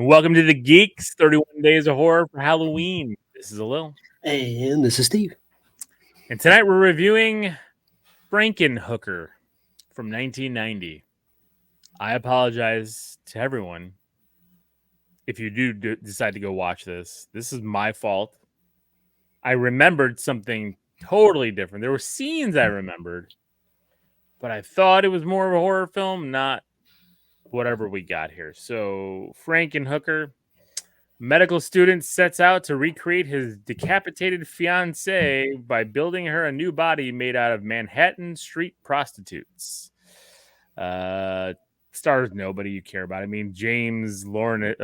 Welcome to the Geekz 31 Days of Horror for Halloween. This is Lil. And this is Steve. And tonight we're reviewing Frankenhooker from 1990. I apologize to everyone if you do decide to go watch this. This is my fault. I remembered something totally different. There were scenes I remembered, but I thought it was more of a horror film, not whatever we got here. So, Frankenhooker. Medical student sets out to recreate his decapitated fiancée by building her a new body made out of Manhattan street prostitutes. Stars nobody you care about. I mean, James Lorienz,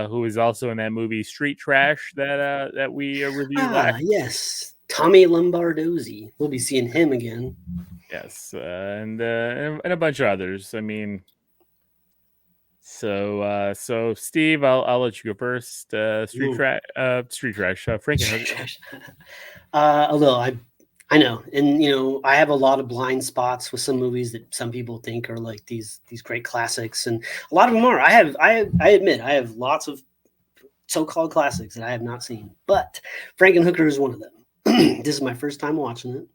who is also in that movie Street Trash that we reviewed last. Yes, Tommy Lombardozzi. We'll be seeing him again. Yes, and a bunch of others. I mean. So Steve, I'll let you go first. Street Trash, Frankenhooker. Although I know, and I have a lot of blind spots with some movies that some people think are like these great classics, and a lot of them are. I admit I have lots of so-called classics that I have not seen, but Frankenhooker is one of them. This is my first time watching it.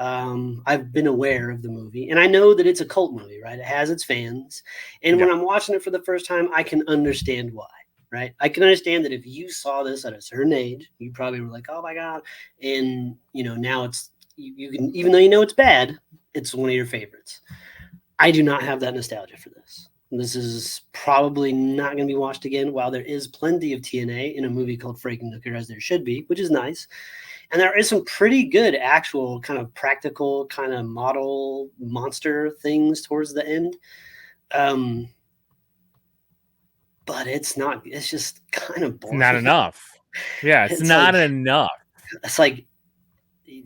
I've been aware of the movie, and I know that it's a cult movie, right? It has its fans, and when I'm watching it for the first time, I can understand why, right? I can understand that if you saw this at a certain age, you probably were like, "Oh my god!" And now it's you can, even though it's bad, it's one of your favorites. I do not have that nostalgia for this. This is probably not going to be watched again. While there is plenty of TNA in a movie called Frankenhooker, as there should be, which is nice. And there is some pretty good actual kind of practical kind of model monster things towards the end. But it's just kind of boring. It's not enough. Yeah, it's not enough. It's like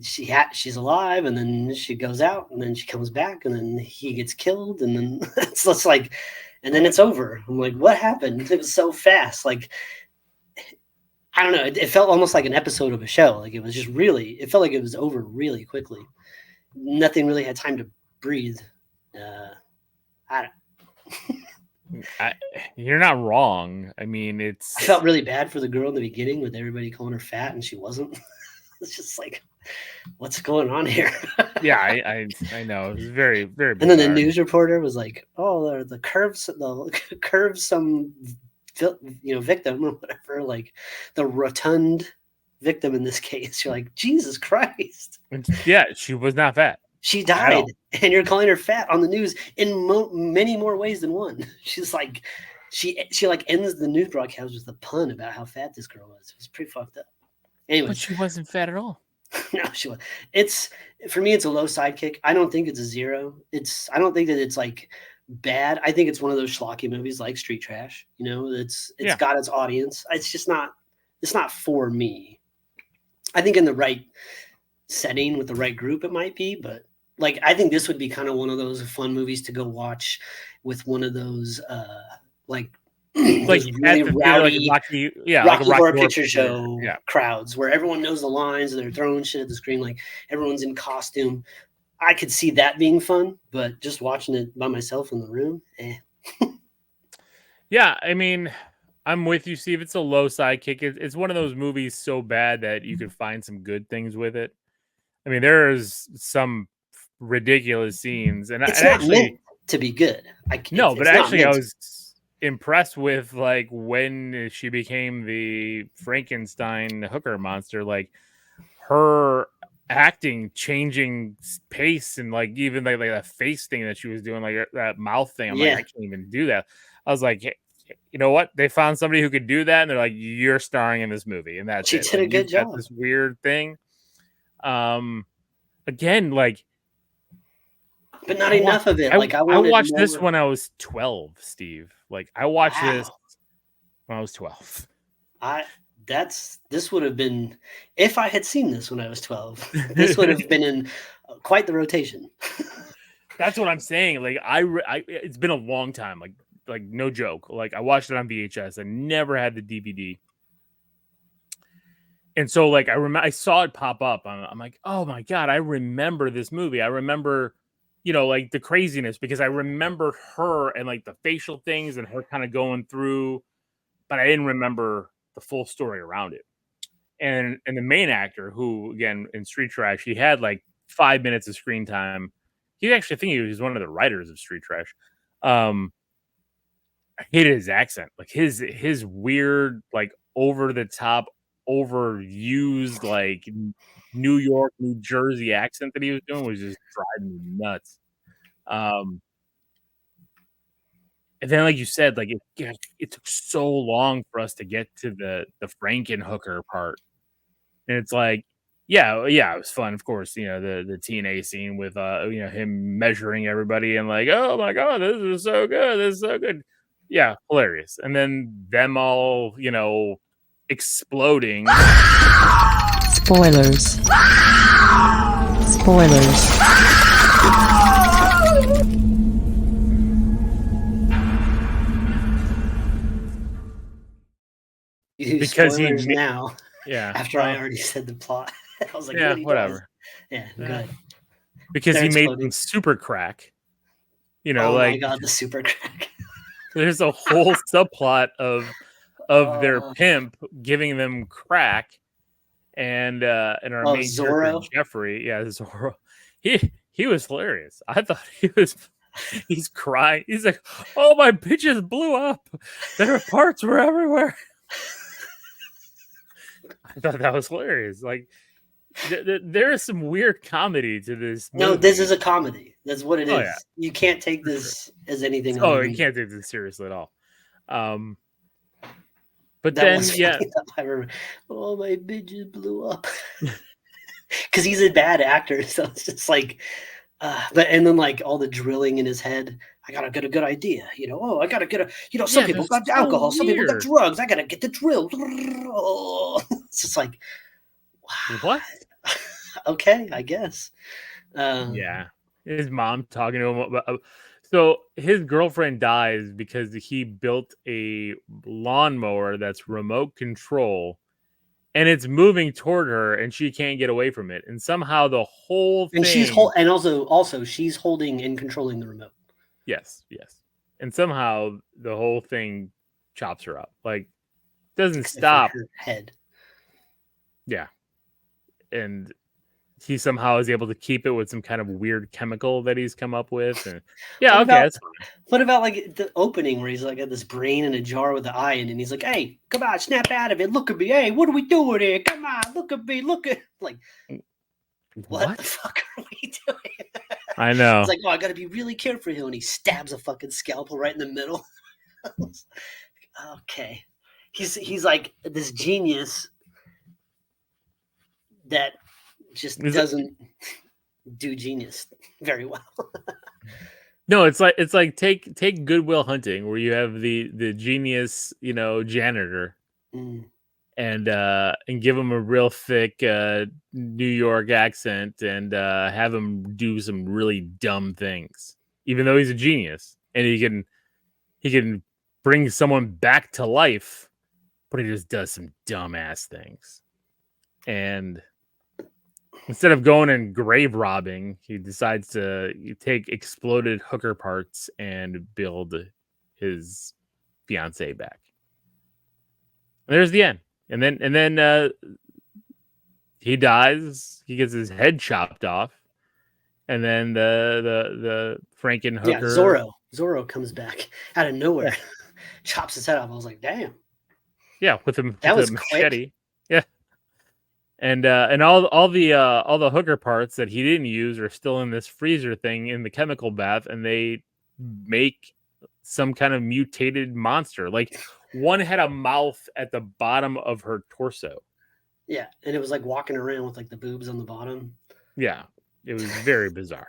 she's alive, and then she goes out, and then she comes back, and then he gets killed, and then it's like, and then it's over. I'm like, what happened? It was so fast. Like, I don't know. It felt almost like an episode of a show. Like it felt like it was over really quickly. Nothing really had time to breathe. I don't. You're not wrong. I mean, I felt really bad for the girl in the beginning with everybody calling her fat and she wasn't. It's just like, what's going on here? Yeah, I know. It was very, very bizarre. And then the news reporter was like, "Oh, the curves some victim or whatever, like the rotund victim in this case." You're like, Jesus Christ. Yeah, she was not fat. She died, and you're calling her fat on the news in many more ways than one. She's like, she like ends the news broadcast with a pun about how fat this girl was. It was pretty fucked up. Anyway, but she wasn't fat at all. No, she was. For me, it's a low sidekick. I don't think it's a zero. I don't think that it's like bad. I think it's one of those schlocky movies like Street Trash. It's got its audience. It's just not. It's not for me. I think in the right setting with the right group, it might be. But like, I think this would be kind of one of those fun movies to go watch with one of those like really rowdy, Rocky Horror Picture Show crowds where everyone knows the lines and they're throwing shit at the screen, like everyone's in costume. I could see that being fun, but just watching it by myself in the room, Yeah, I mean, I'm with you, Steve. It's a low sidekick. It's one of those movies so bad that you could find some good things with it. I mean, there's some ridiculous scenes, and it's not meant to be good. I was impressed with like when she became the Frankenstein hooker monster, like her acting changing pace and like even like that face thing that she was doing, like that mouth thing. I'm like, I can't even do that. I was like, hey, you know what? They found somebody who could do that, and they're like, you're starring in this movie, and that's she did a good job. This weird thing. Again, like. But not enough of it. I watched this when I was 12, Steve. Like I watched this when I was 12. This would have been, if I had seen this when I was 12, this would have been in quite the rotation. That's what I'm saying. Like it's been a long time. Like no joke. Like I watched it on VHS. I never had the DVD. And so like I saw it pop up. I'm like, oh my God, I remember this movie. I remember like the craziness, because I remembered her and like the facial things and her kind of going through, but I didn't remember the full story around it. And the main actor, who again in Street Trash, he had like 5 minutes of screen time. He actually, I think he was one of the writers of Street Trash. I hated his accent, like his weird, like over the top, overused, like New York, New Jersey accent that he was doing was just driving me nuts. Um, and then, like you said, like it took so long for us to get to the Frankenhooker part, and it's like, yeah, it was fun, of course. The TNA scene with him measuring everybody and like, oh my god, this is so good, this is so good, yeah, hilarious. And then them all, exploding. Spoilers. Spoilers. Because he spoilers now. Yeah. After I already said the plot, I was like, Yeah, what he whatever. does. Yeah, good. Because They're he made exploding. them super crack. Oh like my god, the super crack. there's a whole subplot of their pimp giving them crack, and our main character Zorro. Jeffrey, Zorro, he was hilarious. I thought he's crying. He's like, oh, my bitches blew up. Their parts were everywhere. I thought that was hilarious. Like, there is some weird comedy to this movie. No, this is a comedy. That's what it is. Yeah. You can't take this as anything. You can't take this seriously at all. But then, I remember, oh, my bitches blew up. Because he's a bad actor, so it's just like, and then like all the drilling in his head. I gotta get a good idea, I gotta get some people got alcohol, some people got drugs. I gotta get the drill. Oh, it's just like, wow. What? Okay, I guess. Yeah, his mom talking to him about. So his girlfriend dies because he built a lawnmower that's remote control, and it's moving toward her, and she can't get away from it. And somehow the whole thing, and also she's holding and controlling the remote. Yes. And somehow the whole thing chops her up. Like, doesn't stop. Her head. Yeah. And he somehow is able to keep it with some kind of weird chemical that he's come up with. And that's fine. What about like the opening where he's like got this brain in a jar with the eye in it, and he's like, hey, come on, snap out of it. Look at me. Hey, what are we doing here? Come on, look at me. Look at like what the fuck are we doing? I know. It's like, I gotta be really careful here. And he stabs a fucking scalpel right in the middle. Okay. He's like this genius that just doesn't do genius very well. No, it's like take Good Will Hunting, where you have the genius, janitor, and give him a real thick New York accent, and have him do some really dumb things, even though he's a genius and he can bring someone back to life, but he just does some dumbass things. And instead of going and grave robbing, he decides to take exploded hooker parts and build his fiance back. And there's the end. And then he dies. He gets his head chopped off. And then the Frankenhooker. Yeah, Zorro comes back out of nowhere, chops his head off. I was like, damn. Yeah, with him. That was machete. Quick. Yeah. And all the hooker parts that he didn't use are still in this freezer thing in the chemical bath, and they make some kind of mutated monster. Like, one had a mouth at the bottom of her torso. Yeah, and it was like walking around with like the boobs on the bottom. Yeah, it was very bizarre,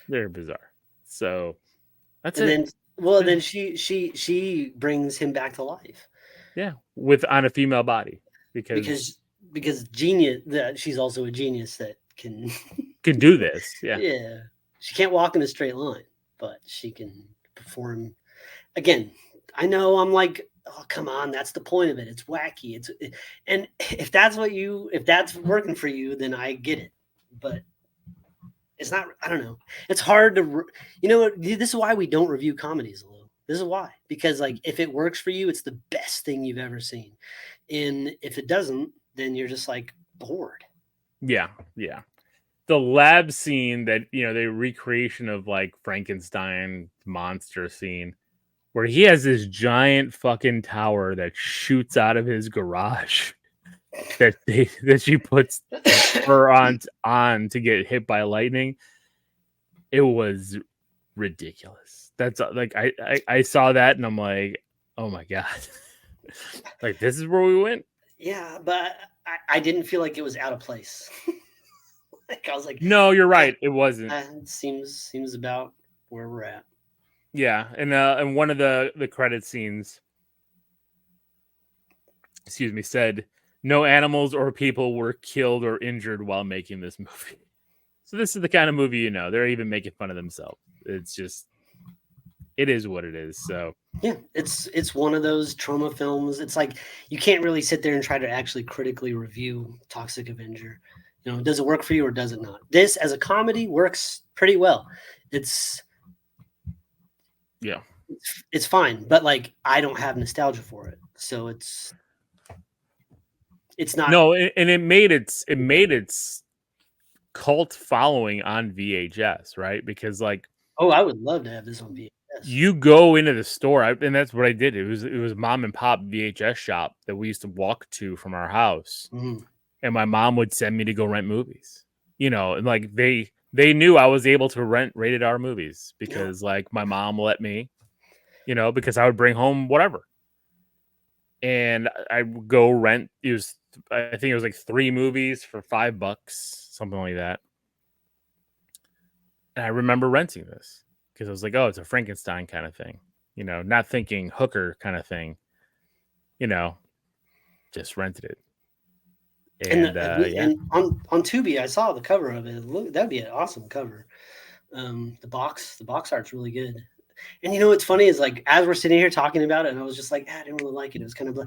very bizarre. So that's it. Then she brings him back to life. Yeah, on a female body because genius. That she's also a genius that can do this. Yeah, yeah. She can't walk in a straight line, but she can perform. Again, I know I'm like, oh come on, that's the point of it. It's wacky. And if that's working for you, then I get it. But it's not. I don't know. It's hard to. You know what? This is why we don't review comedies, Lou. This is why, because like if it works for you, it's the best thing you've ever seen, and if it doesn't, then you're just like bored. Yeah, yeah. The lab scene that, you know, the recreation of like Frankenstein monster scene where he has this giant fucking tower that shoots out of his garage that she puts her on to get hit by lightning. It was ridiculous. That's like I saw that and I'm like, oh my god. Like this is where we went. Yeah, but I didn't feel like it was out of place. Like I was like, No, you're right. It wasn't. It seems about where we're at. Yeah, and one of the credit scenes, excuse me, said no animals or people were killed or injured while making this movie. So this is the kind of movie, you know, they're even making fun of themselves. It's just, it is what it is. So yeah, it's one of those trauma films. It's like you can't really sit there and try to actually critically review Toxic Avenger. You know, does it work for you or does it not? This as a comedy works pretty well. It's yeah, it's fine, but like I don't have nostalgia for it, so it's not. No, and it made its cult following on VHS, right? Because like, Oh, I would love to have this on VHS. you go into the store, and that's what I did. It was mom and pop VHS shop that we used to walk to from our house, and my mom would send me to go rent movies. You know, and like they knew I was able to rent rated R movies because like my mom let me, you know, because I would bring home whatever, and I would go rent. I think it was like 3 movies for $5, something like that. And I remember renting this because I was like, oh, it's a Frankenstein kind of thing, you know, not thinking hooker kind of thing, you know, just rented it. And And on Tubi, I saw the cover of it. Look, that'd be an awesome cover. The box art's really good. And you know what's funny is like as we're sitting here talking about it, and I was just like, I didn't really like it. It was kind of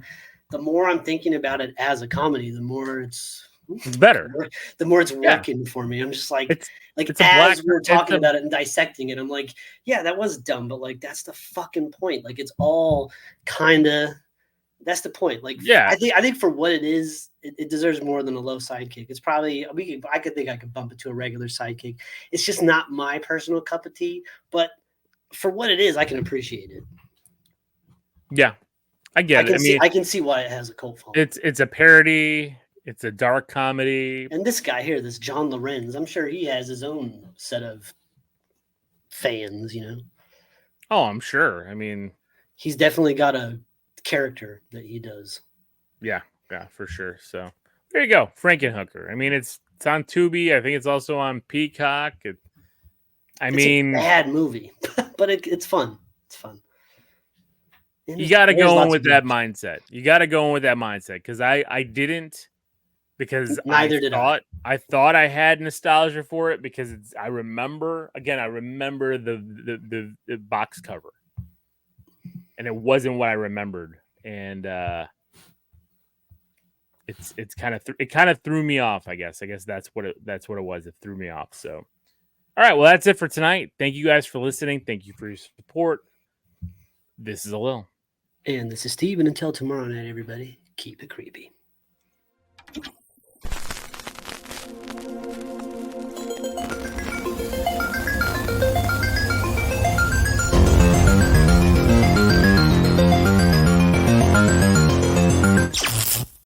the more I'm thinking about it as a comedy, the more it's better. The more it's working for me. I'm just like, it's as we're talking about it and dissecting it, I'm like, yeah, that was dumb, but like that's the fucking point. Like it's all kind of. That's the point. Like, yeah, I think for what it is, it deserves more than a low sidekick. It's probably I could bump it to a regular sidekick. It's just not my personal cup of tea, but for what it is, I can appreciate it. Yeah, I get it. I can see why it has a cult following. It's a parody. It's a dark comedy. And this guy here, this John Lorenz, I'm sure he has his own set of fans. You know. Oh, I'm sure. I mean, he's definitely got a character that he does. Yeah, for sure. So there you go, Frankenhooker. I mean, it's on Tubi. I think it's also on Peacock. It's a bad movie, but it's fun. It's fun. And you got to go in with that mindset. You got to go in with that mindset because I didn't, because I thought I had nostalgia for it because I remember the box cover, and it wasn't what I remembered, and it kind of threw me off. I guess that's what it was. It threw me off. So, all right, well, that's it for tonight. Thank you guys for listening. Thank you for your support. This is Alil. And this is Steve. And until tomorrow night, everybody, keep it creepy.